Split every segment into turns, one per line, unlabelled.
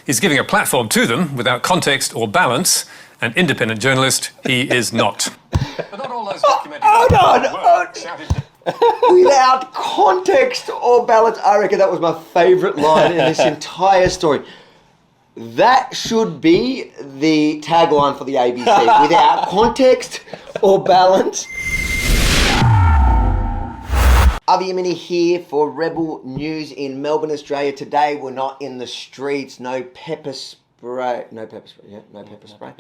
He's giving a platform to them without context or balance. An independent journalist, he is not. But not all those
without context or balance. I reckon that was my favourite line in this entire story. That should be the tagline for the ABC. Without context or balance. Yemini here for Rebel News in Melbourne, Australia. Today we're not in the streets. No pepper spray. No pepper spray.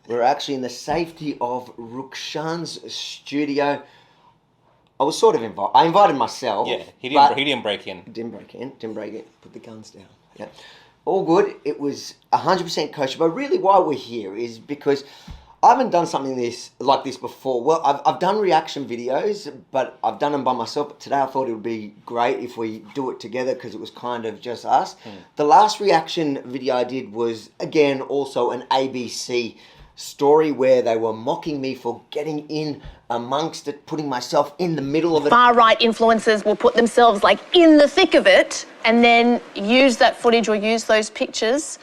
We're actually in the safety of Rukshan's studio. I was sort of invited. I invited myself.
Yeah, he didn't break in.
Didn't break in. Put the guns down. Yeah. All good. It was 100% kosher. But really why we're here is because I haven't done something like this before. Well, I've done reaction videos, but I've done them by myself. But today I thought it would be great if we do it together because it was kind of just us. The last reaction video I did was, again, also an ABC story where they were mocking me for getting in amongst it, putting myself in the middle of it.
Far-right influencers will put themselves like in the thick of it and then use that footage or use those pictures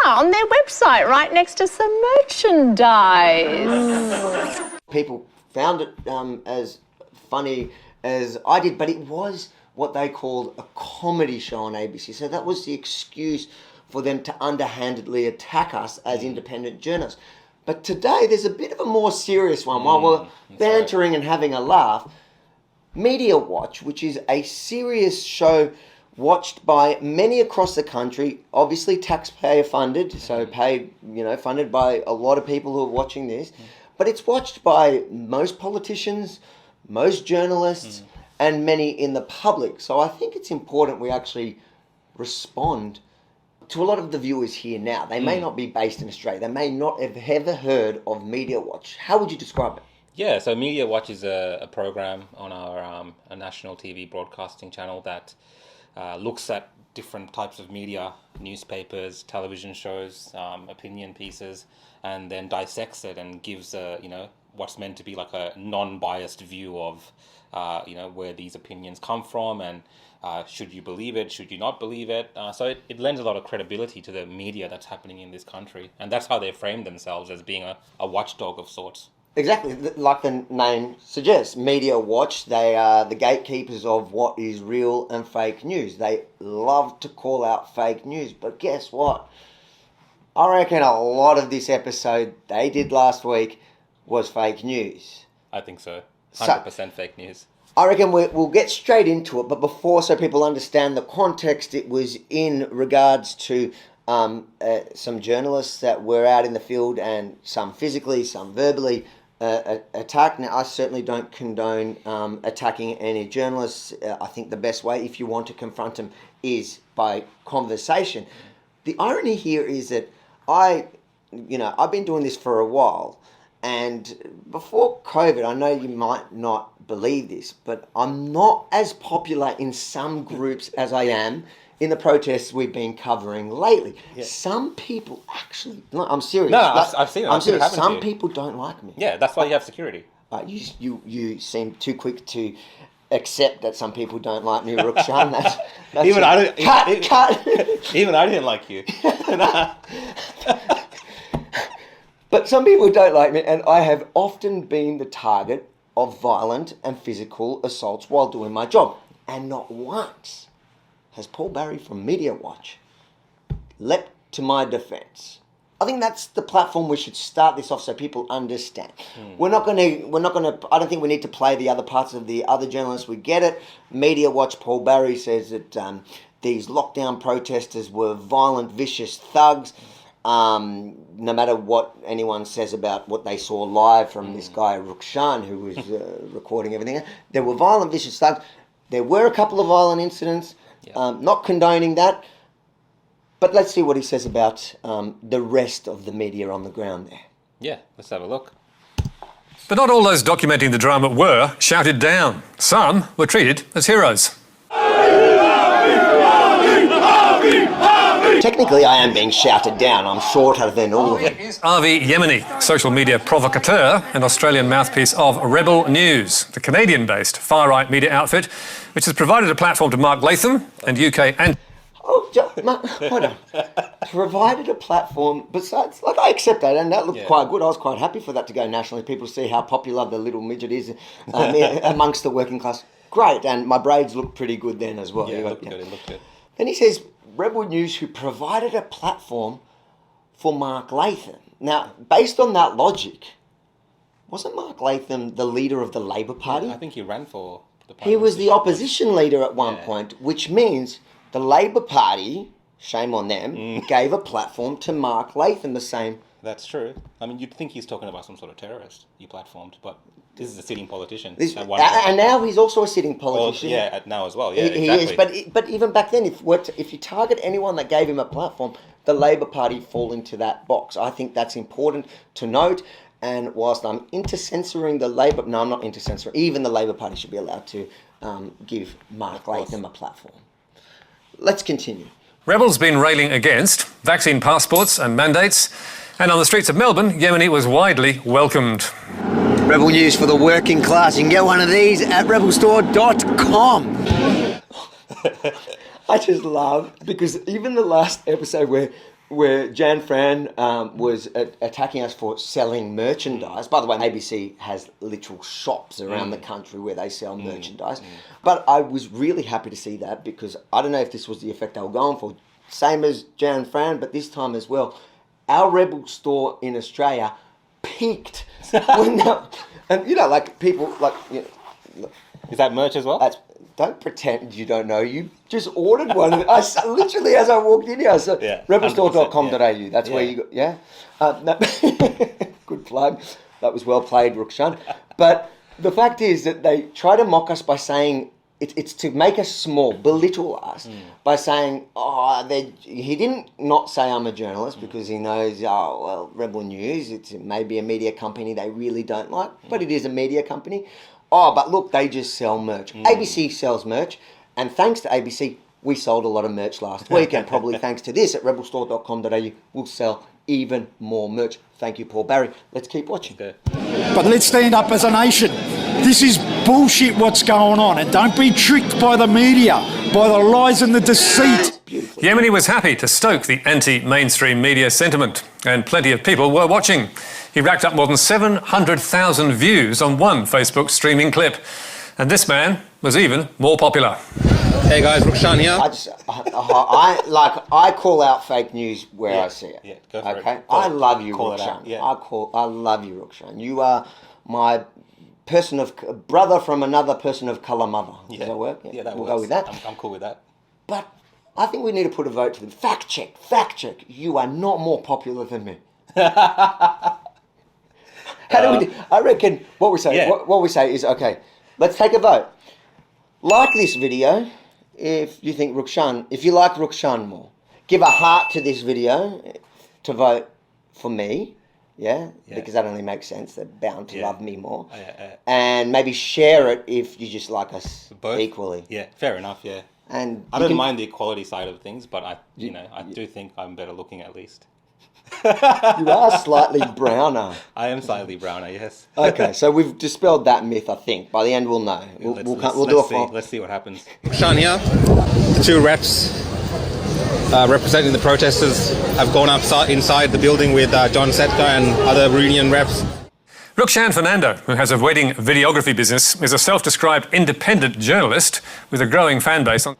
on their website right next to some merchandise.
People found it as funny as I did, but it was what they called a comedy show on ABC. So that was the excuse for them to underhandedly attack us as independent journalists. But today there's a bit of a more serious one. While we're bantering and having a laugh, Media Watch, which is a serious show watched by many across the country, obviously taxpayer funded, so paid, funded by a lot of people who are watching this, but it's watched by most politicians, most journalists, and many in the public. So I think it's important we actually respond to a lot of the viewers here now. They may not be based in Australia. They may not have ever heard of Media Watch. How would you describe it?
Yeah, so Media Watch is a program on our a national TV broadcasting channel that looks at different types of media, newspapers, television shows, opinion pieces, and then dissects it and gives what's meant to be like a non-biased view of where these opinions come from and should you believe it, should you not believe it. So it lends a lot of credibility to the media that's happening in this country, and that's how they frame themselves, as being a watchdog of sorts.
Exactly, like the name suggests, Media Watch, they are the gatekeepers of what is real and fake news. They love to call out fake news, but guess what? I reckon a lot of this episode they did last week was fake news.
I think so. 100% fake news.
I reckon we'll get straight into it, but before, so people understand the context, it was in regards to some journalists that were out in the field, and some physically, some verbally attacked. Now, I certainly don't condone attacking any journalists. I think the best way, if you want to confront them, is by conversation. The irony here is that I've been doing this for a while, and before COVID, I know you might not believe this, but I'm not as popular in some groups as I am in the protests we've been covering lately. Yeah. Some people actually... No, I'm serious.
No, I've seen it.
I'm serious. Some people don't like me.
Yeah, that's why you have security.
You seem too quick to accept that some people don't like me, Rukshan. That's
even I don't...
Cut!
Even I didn't like you.
But some people don't like me, and I have often been the target of violent and physical assaults while doing my job. And not once has Paul Barry from Media Watch leapt to my defence. I think that's the platform we should start this off so people understand. We're not going to, I don't think we need to play the other parts of the other journalists. We get it. Media Watch, Paul Barry says that these lockdown protesters were violent, vicious thugs. No matter what anyone says about what they saw live from this guy Rukshan, who was recording everything, there were violent, vicious thugs. There were a couple of violent incidents, not condoning that, but let's see what he says about the rest of the media on the ground there.
Yeah, let's have a look.
But not all those documenting the drama were shouted down. Some were treated as heroes.
Technically, I am being shouted down. I'm shorter than all of them.
Yemini, social media provocateur and Australian mouthpiece of Rebel News, the Canadian-based far-right media outfit, which has provided a platform to Mark Latham and UK and...
Oh, hold on. provided a platform besides, like, I accept that, and that looked quite good. I was quite happy for that to go nationally. People see how popular the little midget is amongst the working class. Great, and my braids looked pretty good then as well.
Yeah, it looked good.
Then he says, Rebel News, who provided a platform for Mark Latham. Now, based on that logic, wasn't Mark Latham the leader of the Labor Party?
I think he ran for the party.
He was the opposition leader at one point, which means the Labor Party, shame on them, gave a platform to Mark Latham, the same.
That's true. I mean, you'd think he's talking about some sort of terrorist he platformed, but this is a sitting politician.
And now he's also a sitting politician.
Well, now as well. Yeah,
he
exactly.
is. But even back then, if you target anyone that gave him a platform, the Labor Party fall into that box. I think that's important to note. And whilst I'm into-censoring the Labor... No, I'm not into-censoring. Even the Labor Party should be allowed to give Mark Latham a platform. Let's continue.
Rebels been railing against vaccine passports and mandates. And on the streets of Melbourne, Yemini was widely welcomed.
Rebel News for the working class. You can get one of these at rebelstore.com. I just love, because even the last episode where Jan Fran was attacking us for selling merchandise. By the way, ABC has literal shops around the country where they sell merchandise. But I was really happy to see that, because I don't know if this was the effect they were going for. Same as Jan Fran, but this time as well. Our Rebel store in Australia peaked. And, like, people, like...
Is that merch as well?
Don't pretend you don't know. You just ordered one. Literally, as I walked in here, I said, rebelstore.com.au. That's where you go. Good plug. That was well played, Rukshan. But the fact is that they try to mock us by saying, it's to make us small, belittle us, by saying, he didn't not say I'm a journalist because he knows, Rebel News, it's maybe a media company they really don't like, but it is a media company. Oh, but look, they just sell merch. ABC sells merch, and thanks to ABC, we sold a lot of merch last week, and probably thanks to this at rebelstore.com.au, we'll sell even more merch. Thank you, Paul Barry. Let's keep watching.
But let's stand up as a nation. This is bullshit what's going on, and don't be tricked by the media, by the lies and the deceit.
Yemini was happy to stoke the anti-mainstream media sentiment, and plenty of people were watching. He racked up more than 700,000 views on one Facebook streaming clip. And this man was even more popular.
Hey guys, Rukshan here.
I call out fake news where I see it.
Yeah, go for it.
Okay, I love you, Rukshan. I love you, Rukshan. You are my brother from another person of colour mother. Does that work?
Yeah, that
we'll
works.
go with that.
I'm cool with that.
But I think we need to put a vote to them. Fact check. You are not more popular than me. How do we do? I reckon what we say. What we say is, okay, let's take a vote. Like this video if you think if you like Rukshan more. Give a heart to this video to vote for me. Because that only makes sense. They're bound to love me more. And maybe share it if you just like us both equally.
Yeah, fair enough. Yeah.
And
I don't mind the equality side of things, but I do think I'm better looking at least.
You are slightly browner.
I am slightly browner, yes.
Okay, so we've dispelled that myth, I think. By the end, we'll know.
Let's see what happens. Rukshan here. The two reps representing the protesters have gone inside the building with John Setka and other union reps.
Rukshan Fernando, who has a wedding videography business, is a self-described independent journalist with a growing fan base on...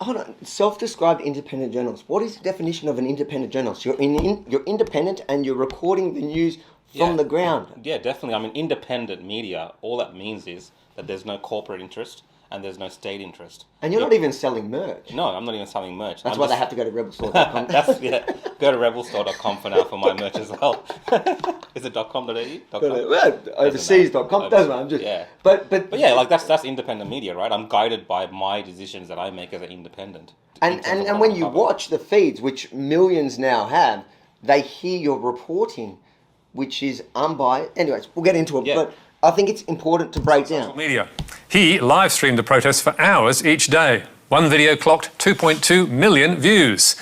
Hold on, self-described independent journalist. What is the definition of an independent journalist? You're independent and you're recording the news from the ground.
Yeah, definitely. I mean, independent media, all that means is that there's no corporate interest and there's no state interest.
And you're not even selling merch.
No, I'm not even selling merch.
That's why they have to go to rebelstore.com.
Go to rebelstore.com for now for my merch as well. Is it .com.au?
Overseas.com. Doesn't matter. I'm just...
Yeah.
But
yeah, like that's independent media, right? I'm guided by my decisions that I make as an independent.
And when you watch the feeds, which millions now have, they hear your reporting, which is unbiased. Anyways, we'll get into it. Yeah. But I think it's important to break down.
Media. He live-streamed the protests for hours each day. One video clocked 2.2 million views.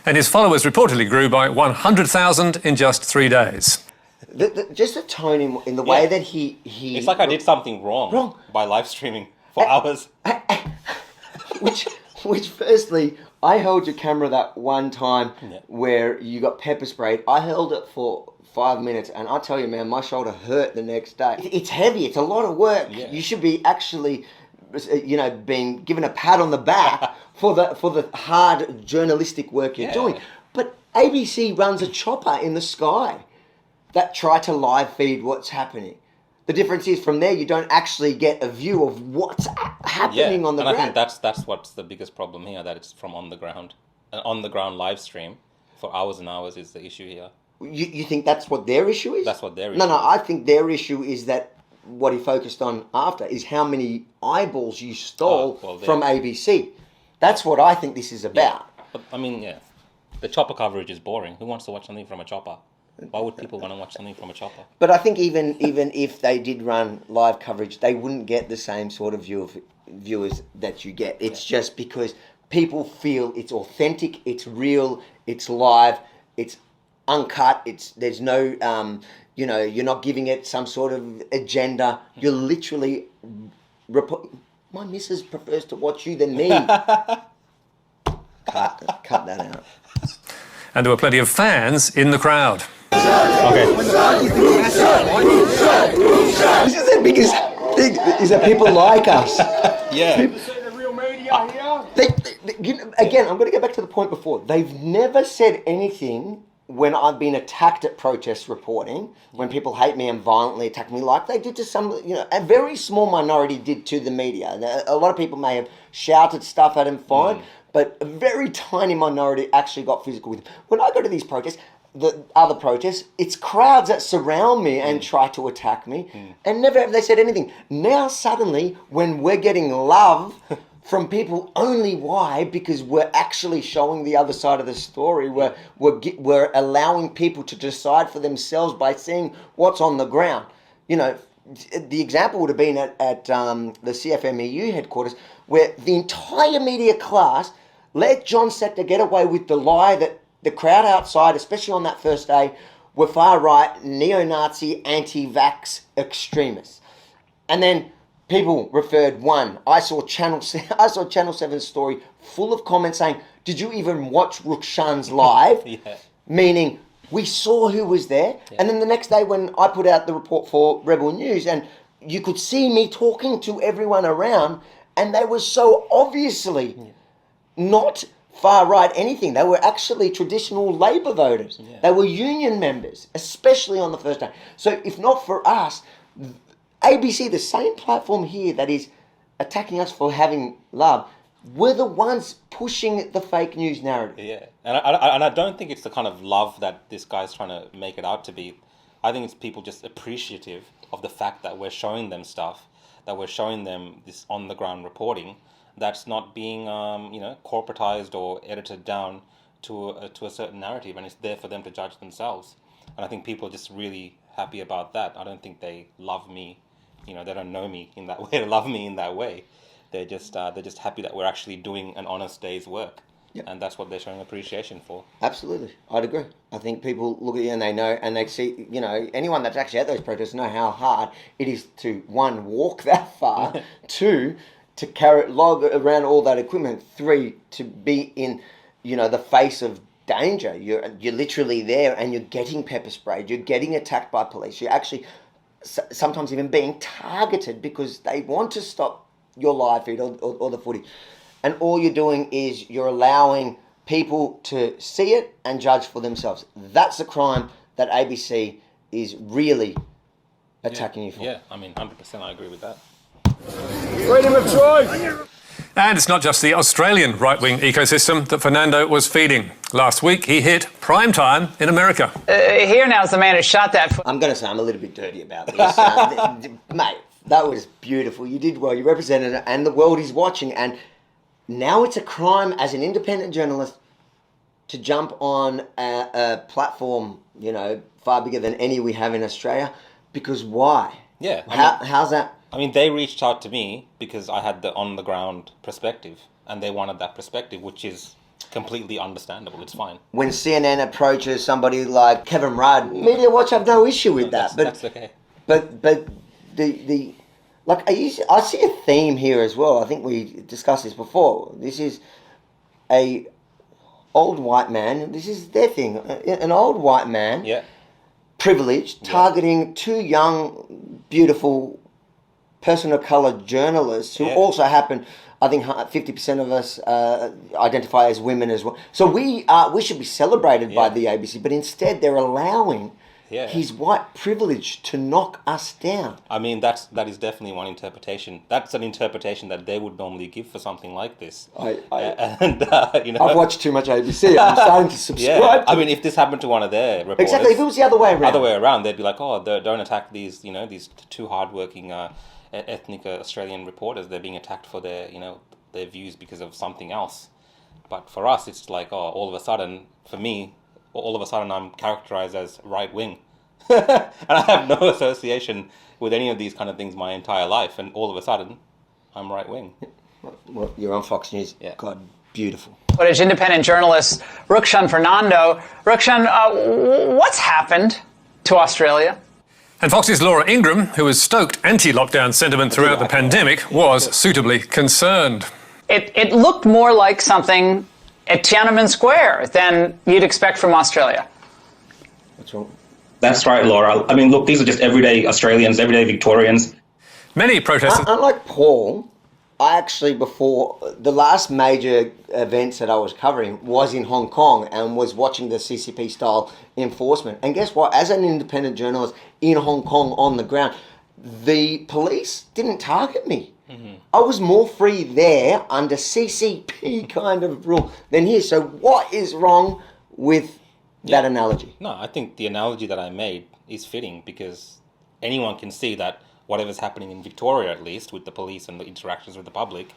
And his followers reportedly grew by 100,000 in just 3 days.
Just the tone in the way that he...
It's like I did something wrong by live streaming for hours.
Which firstly, I held your camera that one time where you got pepper sprayed. I held it for 5 minutes, and I tell you, man, my shoulder hurt the next day. It's heavy. It's a lot of work.
Yeah.
You should be actually, being given a pat on the back for the hard journalistic work you're doing. But ABC runs a chopper in the sky that try to live feed what's happening. The difference is from there you don't actually get a view of what's happening on the ground.
I think that's what's the biggest problem here, that it's from on the ground. An on-the-ground live stream for hours and hours is the issue here.
You think that's what their issue is?
That's what their issue
No,
is.
I think their issue is that what he focused on after is how many eyeballs you stole from ABC. That's what I think this is about.
But, I mean, the chopper coverage is boring. Who wants to watch something from a chopper? Why would people want to watch something from a chopper?
But I think even if they did run live coverage, they wouldn't get the same sort of viewers that you get. It's just because people feel it's authentic, it's real, it's live, it's uncut. There's no, you're not giving it some sort of agenda. You're literally my missus prefers to watch you than me. Cut that out.
And there were plenty of fans in the crowd.
Okay.
This is the biggest thing, is that people like us.
Yeah.
Again, I'm going to go back to the point before. They've never said anything when I've been attacked at protest reporting, when people hate me and violently attack me, like they did to some, a very small minority did to the media. A lot of people may have shouted stuff at him, fine, but a very tiny minority actually got physical with him. When I go to these protests, the other protests, it's crowds that surround me and try to attack me, and never have they said anything. Now suddenly, when we're getting love from people, only why? Because we're actually showing the other side of the story. We're allowing people to decide for themselves by seeing what's on the ground. The example would have been at the CFMEU headquarters, where the entire media class let John Sector get away with the lie that the crowd outside, especially on that first day, were far-right, neo-Nazi, anti-vax extremists. And then people referred I saw Channel 7's story full of comments saying, "Did you even watch Rukshan's live?" Meaning, we saw who was there. And then the next day when I put out the report for Rebel News, and you could see me talking to everyone around, and they were so obviously not far-right anything. They were actually traditional Labour voters. They were union members, especially on the first day. So if not for us, ABC, the same platform here that is attacking us for having love, we're the ones pushing the fake news narrative.
Yeah, and I don't think it's the kind of love that this guy's trying to make it out to be. I think it's people just appreciative of the fact that we're showing them stuff, that we're showing them this on-the-ground reporting that's not being, corporatized or edited down to a certain narrative, and it's there for them to judge themselves. And I think people are just really happy about that. I don't think they love me. They don't know me in that way, to love me in that way. They're just happy that we're actually doing an honest day's work. Yep. And that's what they're showing appreciation for.
Absolutely. I'd agree. I think people look at you and they know, and they see, anyone that's actually at those protests know how hard it is to, one, walk that far, two, to log around all that equipment, three, to be in, the face of danger. You're literally there and you're getting pepper sprayed, you're getting attacked by police, you're actually sometimes even being targeted because they want to stop your live feed or the footage. And all you're doing is you're allowing people to see it and judge for themselves. That's a crime that ABC is really attacking you for.
Yeah, 100% I agree with that.
Freedom of choice.
And it's not just the Australian right-wing ecosystem that Fernando was feeding. Last week, he hit prime time in America.
Here now is the man who shot that.
I'm going to say I'm a little bit dirty about this. Mate, that was beautiful. You did well. You represented it, and the world is watching. And now it's a crime as an independent journalist to jump on a platform, far bigger than any we have in Australia. Because why?
Yeah.
How's that?
They reached out to me because I had the on-the-ground perspective, and they wanted that perspective, which is completely understandable. It's fine. When
CNN approaches somebody like Kevin Rudd, Media Watch have no issue with that.
That's okay.
But I see a theme here as well. I think we discussed this before. This is a old white man, this is their thing, an old white man,
Yeah.
privileged, targeting two young, beautiful person of colour journalists who also happen, I think 50% of us identify as women as well. So we should be celebrated by the ABC, but instead they're allowing his white privilege to knock us down.
I mean, that is definitely one interpretation. That's an interpretation that they would normally give for something like this.
I've watched too much ABC. I'm starting to subscribe.
I mean, if this happened to one of their reporters,
exactly. If it was the other way around,
they'd be like, "Oh, don't attack these two hardworking ethnic Australian reporters. They're being attacked for their views because of something else." But for us, it's like, all of a sudden, for me, all of a sudden I'm characterized as right wing. And I have no association with any of these kind of things my entire life, and all of a sudden I'm right wing.
Well, you're on Fox News.
Yeah.
God, beautiful.
Footage, independent journalist Rukshan Fernando. Rukshan, what's happened to Australia?
And Fox's Laura Ingram, who has stoked anti-lockdown sentiment throughout the pandemic, was suitably concerned.
It looked more like something at Tiananmen Square than you'd expect from Australia.
What's wrong?
That's right, Laura. I mean, look, these are just everyday Australians, everyday Victorians.
Many protesters...
Unlike Paul, I actually, before the last major events that I was covering was in Hong Kong and was watching the CCP-style enforcement. And guess what? As an independent journalist in Hong Kong on the ground, the police didn't target me. Mm-hmm. I was more free there under CCP kind of rule than here. So what is wrong with that analogy?
No, I think the analogy that I made is fitting because anyone can see that whatever's happening in Victoria, at least, with the police and the interactions with the public,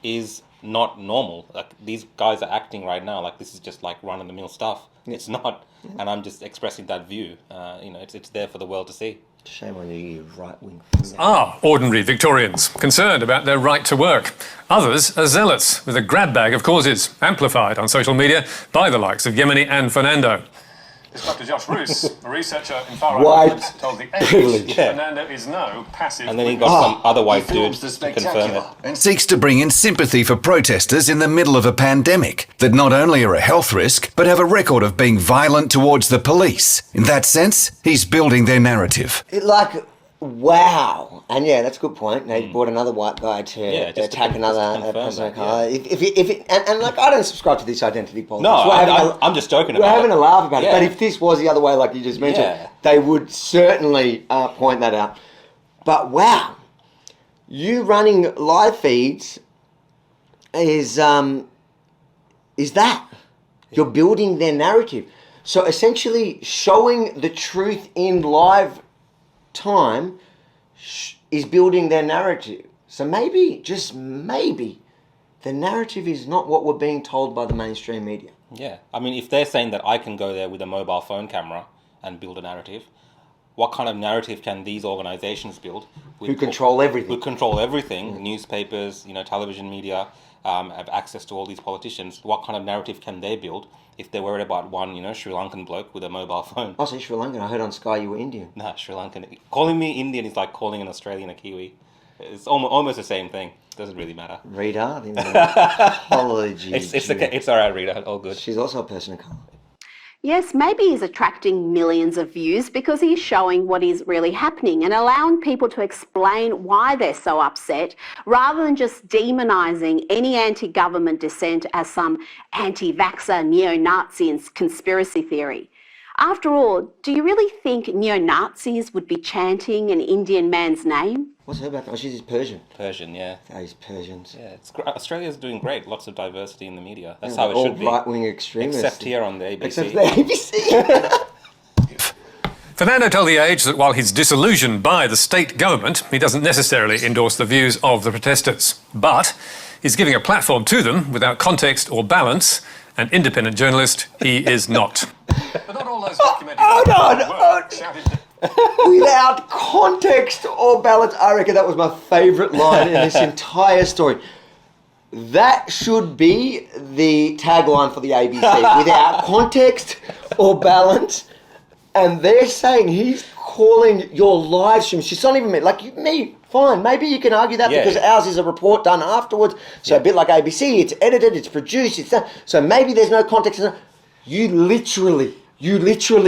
is not normal. Like, these guys are acting right now like this is just like run-of-the-mill stuff. It's not. And I'm just expressing that view. It's there for the world to see.
Shame on you, right-wing.
Are ordinary Victorians concerned about their right to work. Others are zealots with a grab bag of causes, amplified on social media by the likes of Yemini and Fernando. It's Dr. Josh Roos, a researcher in far-right movements, told the Age Fernando is no passive...
And then he got some other white dude to confirm it.
And seeks to bring in sympathy for protesters in the middle of a pandemic that not only are a health risk, but have a record of being violent towards the police. In that sense, he's building their narrative.
Wow. And yeah, that's a good point. They brought another white guy to attack another person of colour. And I don't subscribe to this identity politics.
No, I'm just joking about it.
We're having a laugh about it. But if this was the other way, like you just mentioned, they would certainly point that out. But wow, you running live feeds is that. You're building their narrative. So essentially showing the truth in live time is building their narrative. So maybe, just maybe, the narrative is not what we're being told by the mainstream media.
Yeah. I mean, if they're saying that I can go there with a mobile phone camera and build a narrative, what kind of narrative can these organizations build?
Who control everything.
Who control everything. Newspapers, television media, have access to all these politicians. What kind of narrative can they build if they're worried about one, Sri Lankan bloke with a mobile phone?
Oh, so Sri Lankan. I heard on Sky you were Indian.
Nah, Sri Lankan. Calling me Indian is like calling an Australian a Kiwi. It's almost the same thing. Doesn't really matter.
Rita, apologies.
It's all right, Rita. All good.
She's also a person of colour.
Yes, maybe he's attracting millions of views because he's showing what is really happening and allowing people to explain why they're so upset rather than just demonising any anti-government dissent as some anti-vaxxer, neo-Nazi and conspiracy theory. After all, do you really think neo-Nazis would be chanting an Indian man's name?
What's her background? Oh, she's Persian.
Persian, yeah.
Those Persians.
Yeah, Australia's doing great. Lots of diversity in the media. That's how it should be.
All right-wing extremists.
Except here on the ABC.
Except the ABC.
Fernando told The Age that while he's disillusioned by the state government, he doesn't necessarily endorse the views of the protesters. But he's giving a platform to them without context or balance. An independent journalist, he is not. But not all those
without context or balance. I reckon that was my favourite line in this entire story. That should be the tagline for the ABC. Without context or balance. And they're saying he's calling your live stream. She's not even me. Like me, Fine, maybe you can argue that because ours is a report done afterwards. So a bit like ABC, it's edited, it's produced, it's done. So maybe there's no context. You literally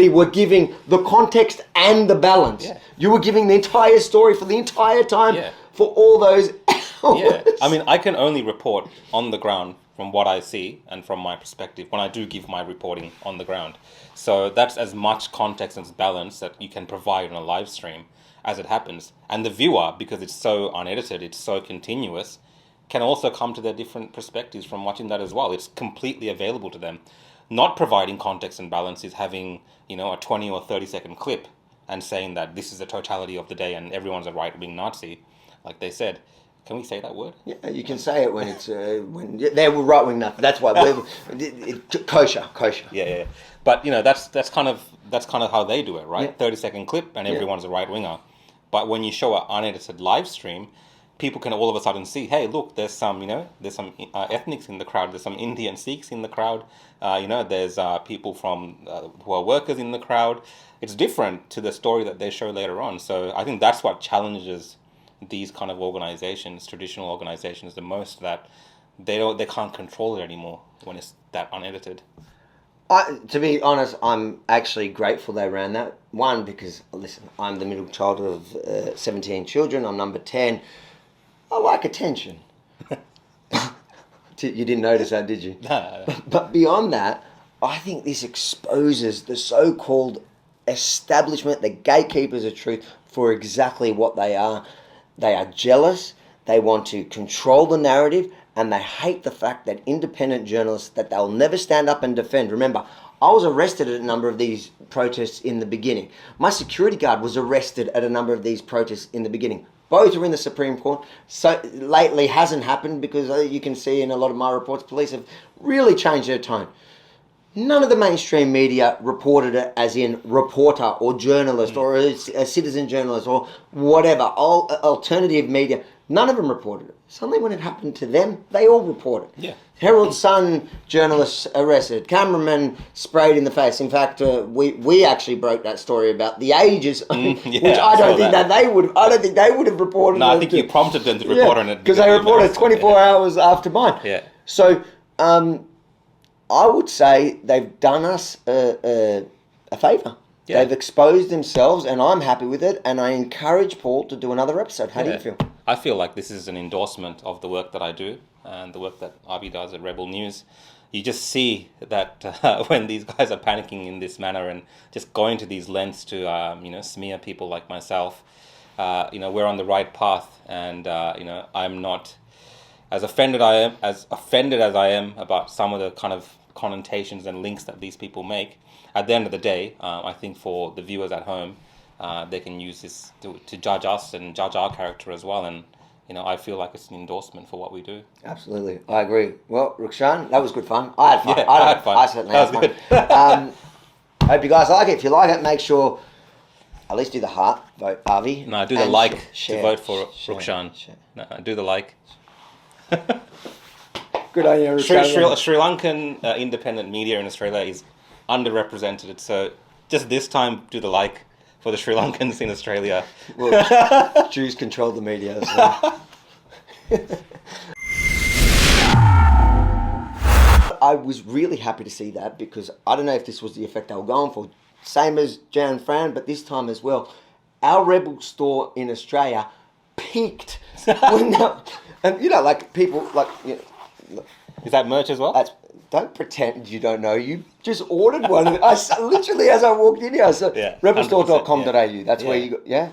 were giving the context and the balance. Yeah. You were giving the entire story for the entire time for all those hours.
Yeah, I mean, I can only report on the ground from what I see and from my perspective when I do give my reporting on the ground. So that's as much context and balance that you can provide on a live stream as it happens. And the viewer, because it's so unedited, it's so continuous, can also come to their different perspectives from watching that as well. It's completely available to them. Not providing context and balance is having, a 20 or 30 second clip and saying that this is the totality of the day and everyone's a right-wing Nazi, like they said. Can we say that word?
Yeah, you can say it when it's when they were right-wing Nazi. That's why kosher.
Yeah. But that's kind of how they do it, right?
Yeah.
30-second clip and everyone's a right-winger. But when you show an unedited live stream, people can all of a sudden see, hey, look, there's some ethnics in the crowd. There's some Indian Sikhs in the crowd. There's people from who are workers in the crowd. It's different to the story that they show later on. So I think that's what challenges these kind of organizations, traditional organizations, the most, that they can't control it anymore when it's that unedited.
To be honest, I'm actually grateful they ran that. One, because, listen, I'm the middle child of 17 children. I'm number 10. I like attention. You didn't notice that, did you?
No.
But beyond that, I think this exposes the so-called establishment, the gatekeepers of truth, for exactly what they are. They are jealous, they want to control the narrative, and they hate the fact that independent journalists, that they'll never stand up and defend. Remember, I was arrested at a number of these protests in the beginning. My security guard was arrested at a number of these protests in the beginning. Both are in the Supreme Court. So lately hasn't happened because you can see in a lot of my reports, police have really changed their tone. None of the mainstream media reported it as in reporter or journalist or a citizen journalist or whatever, alternative media. None of them reported it. Suddenly when it happened to them, they all reported.
Yeah.
Herald Sun journalists arrested, cameramen sprayed in the face. In fact, we actually broke that story about the ages, which I don't think they would have reported.
No, I think you prompted them to report on it
because they reported 24 hours after mine.
Yeah.
So I would say they've done us a favour. Yeah. They've exposed themselves, and I'm happy with it. And I encourage Paul to do another episode. How do you feel?
I feel like this is an endorsement of the work that I do and the work that Avi does at Rebel News. You just see that when these guys are panicking in this manner and just going to these lengths to smear people like myself, we're on the right path. And I'm not as offended as I am about some of the kind of connotations and links that these people make. At the end of the day, I think for the viewers at home, they can use this to judge us and judge our character as well. And, I feel like it's an endorsement for what we do.
Absolutely. I agree. Well, Rukshan, that was good fun. I had fun.
Yeah, I had fun.
I certainly had fun. Hope you guys like it. If you like it, make sure at least do the heart vote, Avi.
No, do the like to vote for Rukshan. No, do the like.
Good on you, Rukshan.
Sri Lankan independent media in Australia is underrepresented. So just this time, do the like for the Sri Lankans in Australia.
Well, Jews control the media. So. I was really happy to see that because I don't know if this was the effect they were going for. Same as Jan Fran, but this time as well. Our Rebel store in Australia peaked when and people
Is that merch as well?
Don't pretend you don't know. You just ordered one. Literally as I walked in here, I said rebelstore.com.au. That's where you go. Yeah.